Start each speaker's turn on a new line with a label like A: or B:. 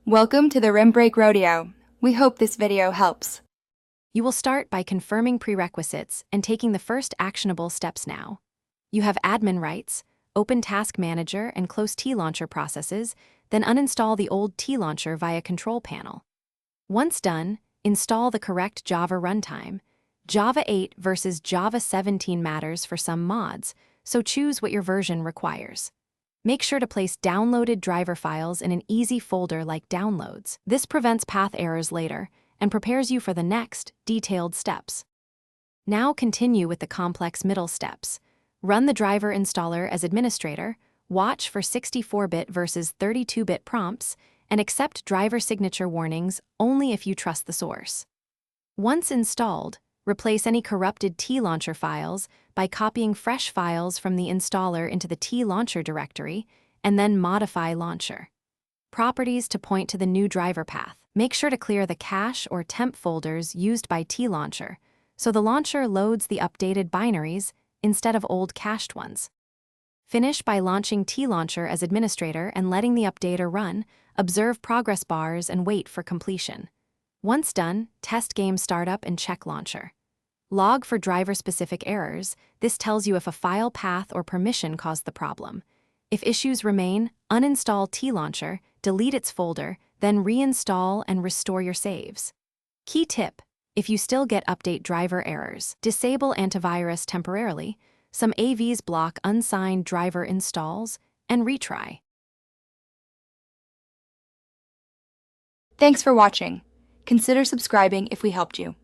A: Welcome to the Rim Break Rodeo. We hope this video helps.
B: You will start by confirming prerequisites and taking the first actionable steps now. You have admin rights, open Task Manager and close Tlauncher processes, then uninstall the old Tlauncher via Control Panel. Once done, install the correct Java runtime. Java 8 versus Java 17 matters for some mods, so choose what your version requires. Make sure to place downloaded driver files in an easy folder like Downloads. This prevents path errors later and prepares you for the next, detailed steps. Now continue with the complex middle steps. Run the driver installer as administrator, watch for 64-bit versus 32-bit prompts, and accept driver signature warnings only if you trust the source. Once installed, replace any corrupted Tlauncher files by copying fresh files from the installer into the Tlauncher directory, and then modify Launcher. Properties to point to the new driver path. Make sure to clear the cache or temp folders used by Tlauncher, so the launcher loads the updated binaries instead of old cached ones. Finish by launching Tlauncher as administrator and letting the updater run, observe progress bars and wait for completion. Once done, test game startup and check Launcher. Log for driver-specific errors. This tells you if a file path or permission caused the problem. If issues remain, uninstall Tlauncher, delete its folder, then reinstall and restore your saves. Key tip: if you still get update driver errors, disable antivirus temporarily. Some AVs block unsigned driver installs, and retry.
A: Thanks for watching. Consider subscribing if we helped you.